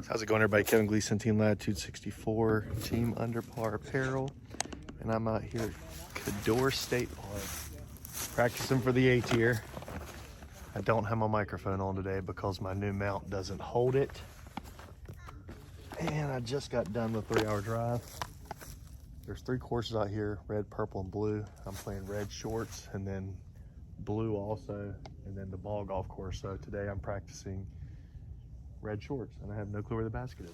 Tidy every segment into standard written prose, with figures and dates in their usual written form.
How's it going, everybody? Kevin Gleason, Team Latitude 64, Team Under Par Apparel, and I'm out here at Codorus State Park practicing for the A tier. I don't have my microphone on today because my new mount doesn't hold it, and I just got done with a 3-hour drive. There's 3 courses out here: red, purple, and blue. I'm playing red shorts and then blue also, and then the ball golf course. So today I'm practicing red shorts, and I have no clue where the basket is.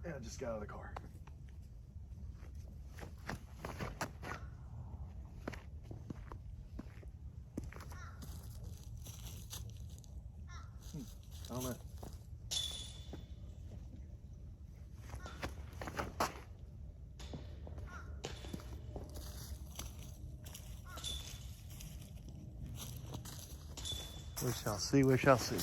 And I just got out of the car. I don't know. We shall see, we shall see.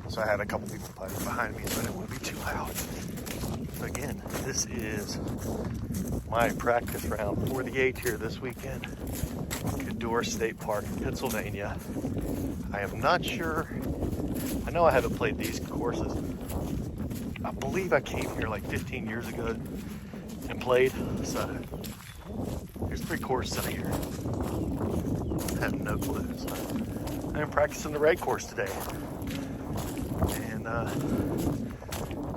So I had a couple people putting behind me, so I didn't want to be too loud. So again, this is my practice round for the A tier this weekend. Codorus State Park, Pennsylvania. I am not sure. I know I haven't played these courses. I believe I came here like 15 years ago and played. So there's 3 courses out here. I have no clue. So I'm practicing the red course today. And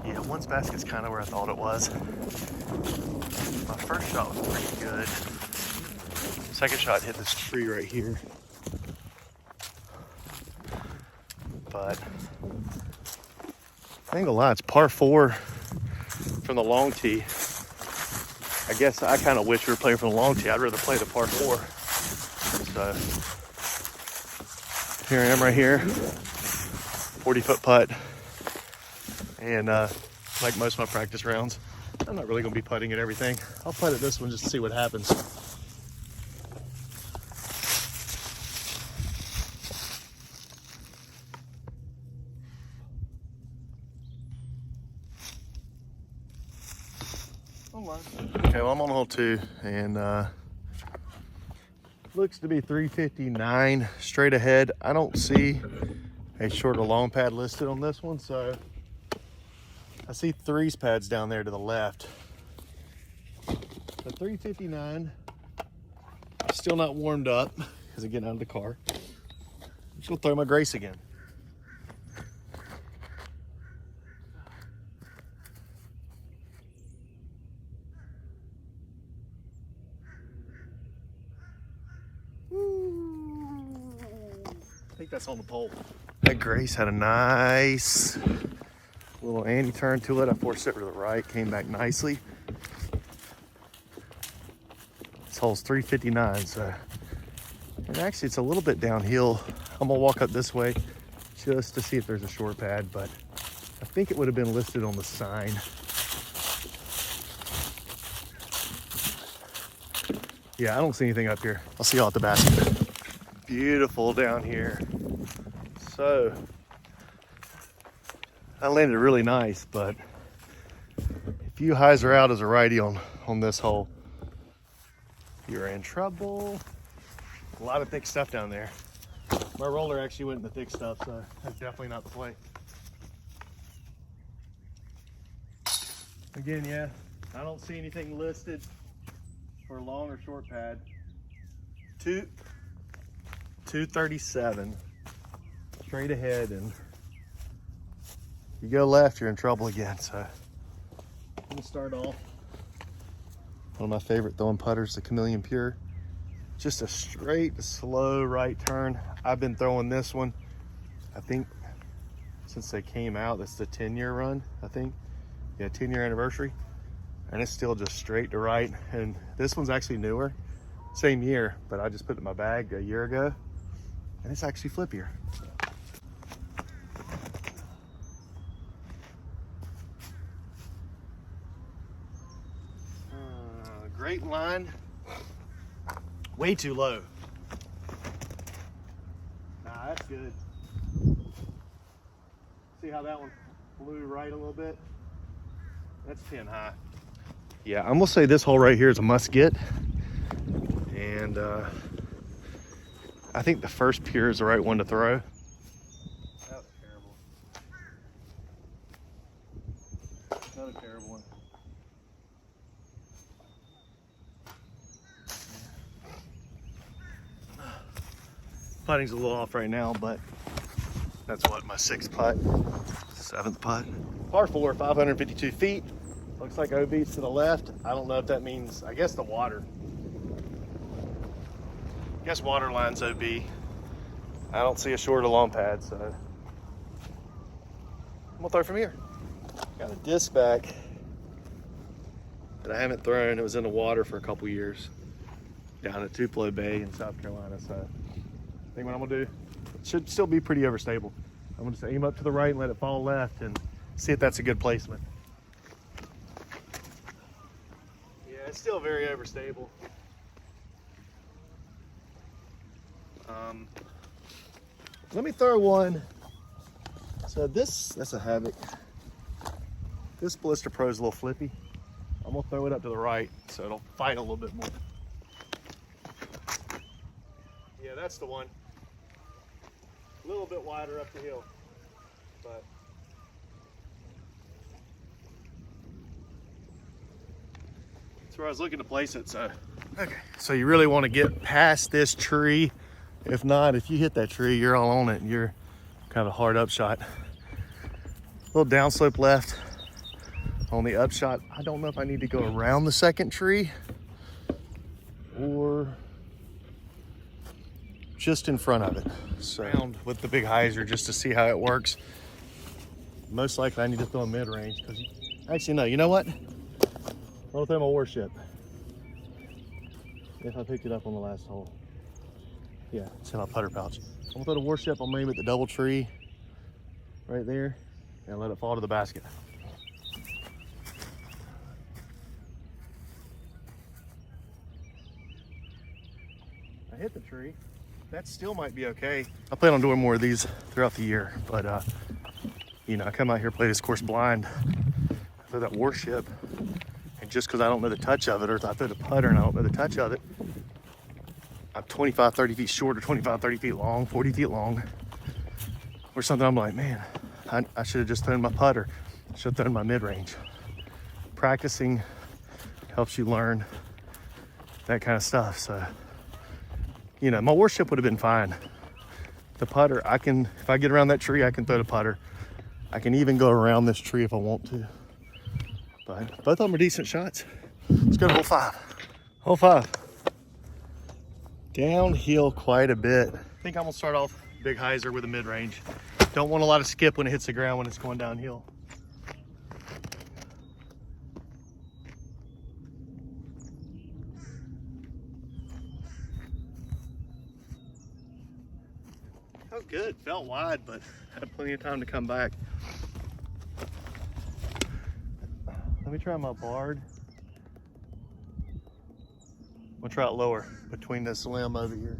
yeah, one's basket's kind of where I thought it was. My first shot was pretty good. Second shot hit this tree right here. But I ain't gonna lie, it's par 4 from the long tee. I guess I kind of wish we were playing from the long tee. I'd rather play the par 4. So here I am right here, 40-foot putt. And like most of my practice rounds, I'm not really gonna be putting at everything. I'll putt at this one just to see what happens. Okay, well, I'm on hole 2, and looks to be 359 straight ahead. I don't see a short or long pad listed on this one, so I see 3s pads down there to the left. The 359, still not warmed up because I'm getting out of the car. I'm just gonna throw my Grace again. I think that's on the pole. That Grace had a nice little anti-turn to it. I forced it to the right, came back nicely. This hole's 359, so, and actually it's a little bit downhill. I'm gonna walk up this way just to see if there's a short pad, but I think it would have been listed on the sign. Yeah, I don't see anything up here. I'll see y'all at the basket. Beautiful down here. So I landed really nice, but if you hyzer out as a righty on this hole, you're in trouble. A lot of thick stuff down there. My roller actually went in the thick stuff, so that's definitely not the play. Again, yeah, I don't see anything listed for a long or short pad. 237 straight ahead, and if you go left, you're in trouble again. So I'm gonna start off. One of my favorite throwing putters, the Chameleon Pure. Just a straight, slow right turn. I've been throwing this one, I think, since they came out. That's the 10-year run, I think. Yeah, 10-year anniversary. And it's still just straight to right. And this one's actually newer, same year, but I just put it in my bag a year ago, and it's actually flippier. Great line, way too low. Nah, that's good. See how that one flew right a little bit? That's 10 high. Yeah, I'm gonna say this hole right here is a must get. And I think the first pier is the right one to throw. That was terrible. Another terrible one. Putting's a little off right now, but that's what, my 6th putt, 7th putt. Par 4, 552 feet. Looks like OB's to the left. I don't know if that means, I guess the water. I guess water line's OB. I don't see a short or long pad, so I'm gonna throw from here. Got a disc back that I haven't thrown. It was in the water for a couple years down at Tupelo Bay in South Carolina. So I think what I'm gonna do, it should still be pretty overstable. I'm gonna just aim up to the right and let it fall left and see if that's a good placement. Yeah, it's still very overstable. Let me throw one. So that's a Havoc. This Blister Pro is a little flippy. I'm gonna throw it up to the right so it'll fight a little bit more. Yeah, that's the one. A little bit wider up the hill, but that's where I was looking to place it. So, okay. So you really want to get past this tree. If not, if you hit that tree, you're all on it and you're kind of a hard upshot. A little downslope left on the upshot. I don't know if I need to go around the second tree or just in front of it. So around with the big hyzer just to see how it works. Most likely I need to throw a mid-range because actually no, you know what? I'm gonna throw my warship. If I picked it up on the last hole. Yeah, it's in my putter pouch. I'm gonna throw the warship, I'm gonna aim at the double tree right there and let it fall to the basket. I hit the tree. That still might be okay. I plan on doing more of these throughout the year, but you know, I come out here, play this course blind. I throw that warship, and just because I don't know the touch of it, or if I throw the putter and I don't know the touch of it, I'm 25, 30 feet short, or 25, 30 feet long, 40 feet long, or something. I'm like, man, I should have just thrown my putter. I should have thrown my mid-range. Practicing helps you learn that kind of stuff. So, you know, my warship would have been fine. The putter, I can, if I get around that tree, I can throw the putter. I can even go around this tree if I want to. But both of them are decent shots. Let's go to hole 5. Hole 5. Downhill quite a bit. I think I'm gonna start off big hyzer with a mid-range. Don't want a lot of skip when it hits the ground when it's going downhill. That was good, felt wide, but had plenty of time to come back. Let me try my Bard. We'll try it lower between this limb over here.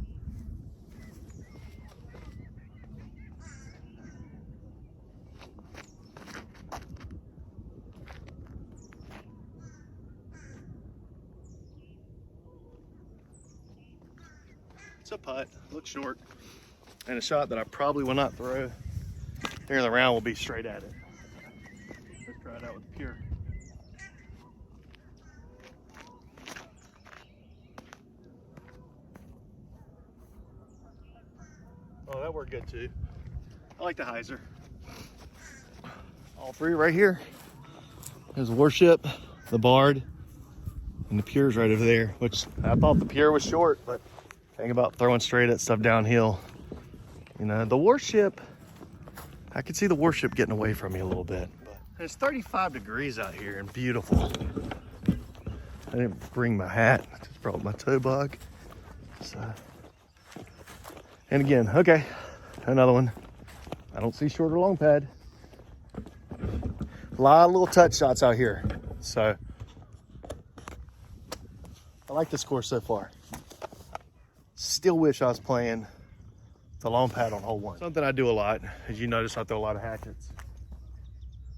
It's a putt, looks short, and a shot that I probably will not throw during the round will be straight at it. Let's try it out with the pure. Oh, that worked good too. I like the hyzer. All 3 right here. There's the warship, the Bard, and the pure's right over there, which I thought the pure was short, but thing about throwing straight at stuff downhill, you know, the warship, I could see the warship getting away from me a little bit. But it's 35 degrees out here and beautiful. I didn't bring my hat, I just brought my toe bug. So, and again, okay, another one. I don't see short or long pad. A lot of little touch shots out here. So, I like this course so far. Still wish I was playing the long pad on hole 1. Something I do a lot, as you notice, I throw a lot of hatchets.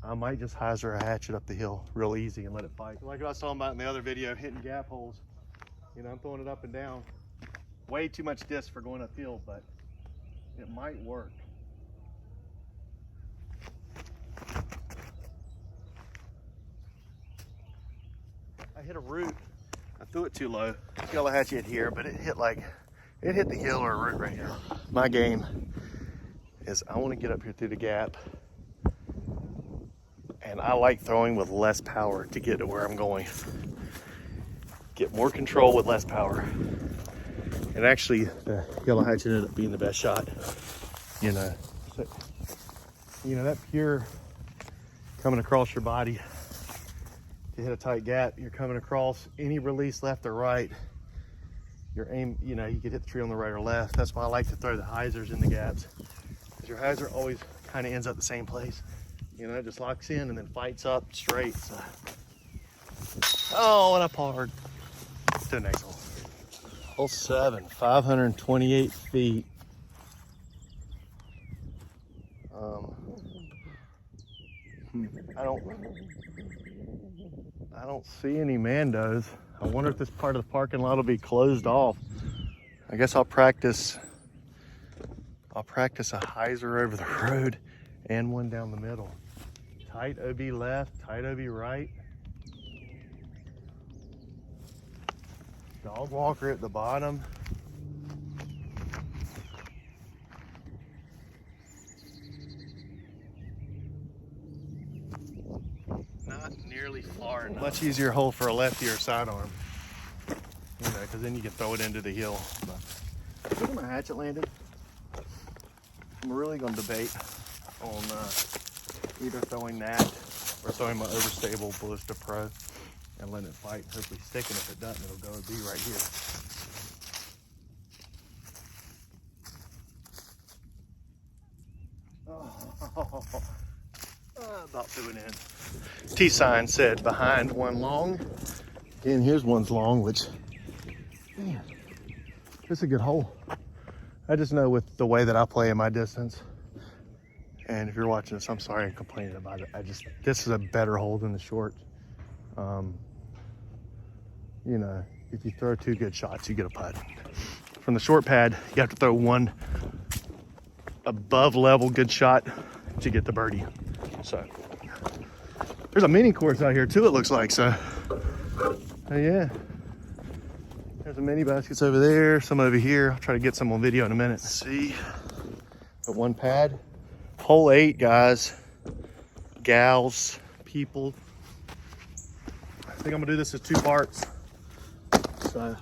I might just hyzer a hatchet up the hill real easy and let it fight. Like I was talking about in the other video, hitting gap holes. You know, I'm throwing it up and down. Way too much disc for going uphill, but it might work. I hit a root. I threw it too low. Yellow hatchet here, but it hit the hill or a root right here. My game is I want to get up here through the gap, and I like throwing with less power to get to where I'm going. Get more control with less power. And actually, the yellow hatchet ended up being the best shot. You know, so, you know, that pure coming across your body to hit a tight gap, you're coming across any release left or right. Your aim, you know, you could hit the tree on the right or left. That's why I like to throw the hyzers in the gaps. Because your hyzer always kind of ends up the same place. You know, it just locks in and then fights up straight. So. Oh, and I parred to the next hole. Hole 7, 528 feet. I don't see any Mandos. I wonder if this part of the parking lot will be closed off. I guess I'll practice a hyzer over the road and one down the middle. Tight OB left, tight OB right. Dog walker at the bottom. Not nearly far enough. Much easier hole for a lefty or sidearm. You know, because then you can throw it into the hill. But look at my hatchet landing. I'm really going to debate on either throwing that or throwing my overstable Ballista Pro and letting it fight, hopefully sticking. If it doesn't, it'll go be right here. About threw it in. T-sign said behind one long. Again, here's one's long, which, man, this is a good hole. I just know with the way that I play in my distance, and if you're watching this, I'm sorry I'm complaining about it. This is a better hole than the short. You know, if you throw 2 good shots, you get a putt. From the short pad, you have to throw 1 above level good shot to get the birdie. So there's a mini course out here too, it looks like. So yeah, there's a mini baskets over there, some over here. I'll try to get some on video in a minute. Let's see, at one pad, hole 8, guys, gals, people. I think I'm gonna do this as 2 parts. So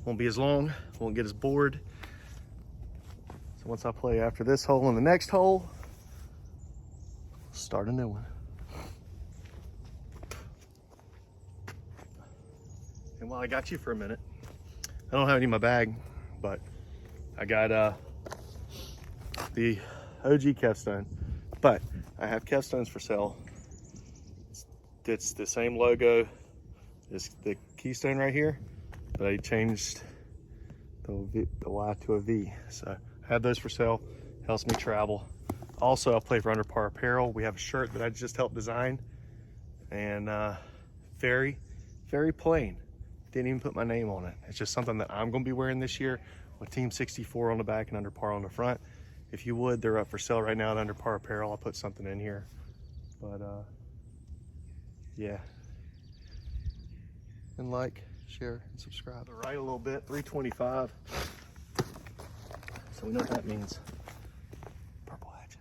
won't be as long, won't get as bored. So once I play after this hole and the next hole, start a new one. And while I got you for a minute, I don't have any in my bag, but I got the OG Kevstone, but I have Kevstones for sale. It's the same logo as the keystone right here, but I changed the Y to a V. So I have those for sale. Helps me travel. Also, I play for Under Par Apparel. We have a shirt that I just helped design, and very, very plain. Didn't even put my name on it. It's just something that I'm gonna be wearing this year with Team 64 on the back and Under Par on the front. If you would, they're up for sale right now at Under Par Apparel. I'll put something in here, but yeah. And like, share, and subscribe. Right a little bit, 325. So we know what that means. Purple hatchet.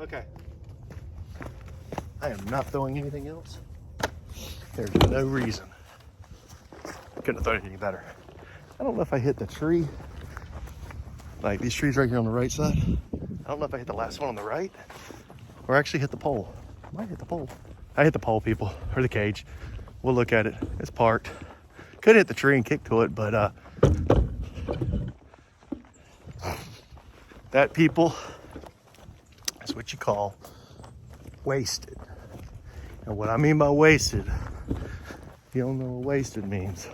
Okay. I am not throwing anything else. There's no reason. Couldn't have thrown anything better. I don't know if I hit the tree. Like these trees right here on the right side. I don't know if I hit the last one on the right or actually hit the pole. I might hit the pole. I hit the pole, people, or the cage. We'll look at it. It's parked. Could hit the tree and kick to it, but that, people, is what you call wasted. And what I mean by wasted You don't know what wasted means.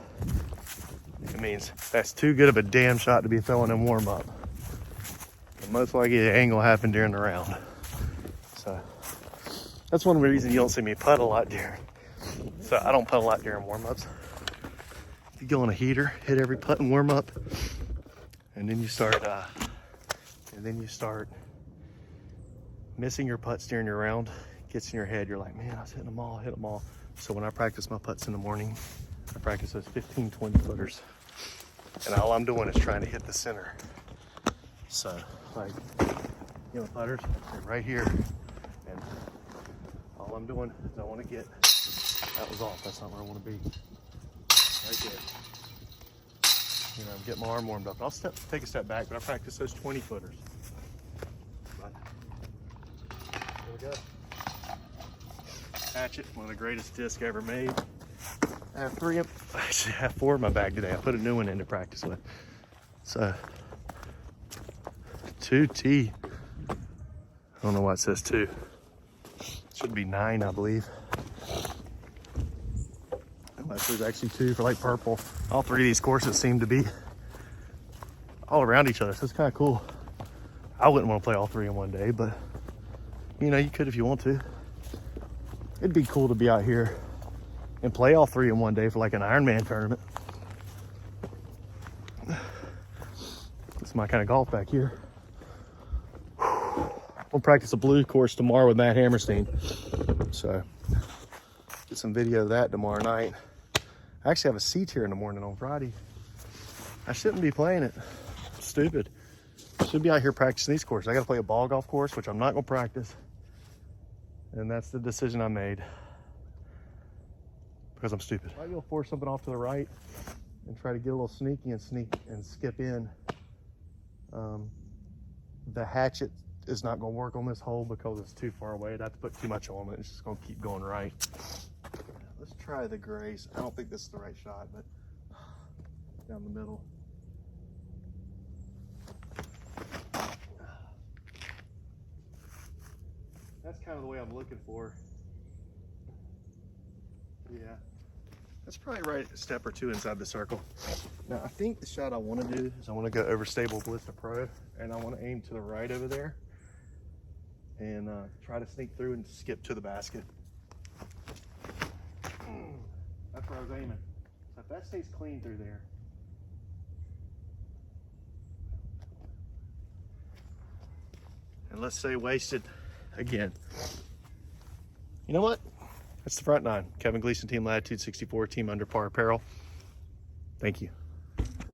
It means that's too good of a damn shot to be throwing in warm up. And most likely it ain't gonna happen during the round. So that's one reason you don't see me putt a lot during. So I don't putt a lot during warm ups. You go on a heater, hit every putt and warm up, and then you start missing your putts during your round. Gets in your head, you're like, man, I was hitting them all, hit them all. So when I practice my putts in the morning, I practice those 15, 20 footers. And all I'm doing is trying to hit the center. So like, you know, putters, they're right here. And all I'm doing is I want to get, that was off, that's not where I want to be. Right there. You know, get my arm warmed up. I'll take a step back, but I practice those 20 footers. But, there we go. Hatchet, one of the greatest discs ever made. I have three, actually I have four in my bag today. I put a new one in to practice with. So, 2T. I don't know why it says 2. Should be 9, I believe. Unless there's actually 2 for like purple. All three of these courses seem to be all around each other, so it's kind of cool. I wouldn't want to play all three in one day, but you know, you could if you want to. It'd be cool to be out here and play all three in one day for like an Ironman tournament. It's my kind of golf back here. We'll practice a blue course tomorrow with Matt Hammerstein. So get some video of that tomorrow night. I actually have a seat here in the morning on Friday. I shouldn't be playing it. Stupid. I should be out here practicing these courses. I got to play a ball golf course, which I'm not going to practice. And that's the decision I made. Because I'm stupid. I might be able to force something off to the right and try to get a little sneaky and skip in. The hatchet is not going to work on this hole because it's too far away. I'd have to put too much on it. It's just going to keep going right. Let's try the grace. I don't think this is the right shot, but down the middle. That's kind of the way I'm looking for. Yeah, that's probably right a step or two inside the circle. Now I think the shot I want to do is I want to go over Stable Ballista Pro, and I want to aim to the right over there and try to sneak through and skip to the basket. That's where I was aiming. So if that stays clean through there. And let's say wasted again. You know what? That's the front nine. Kevin Gleason, Team Latitude 64, Team Under Par Apparel. Thank you.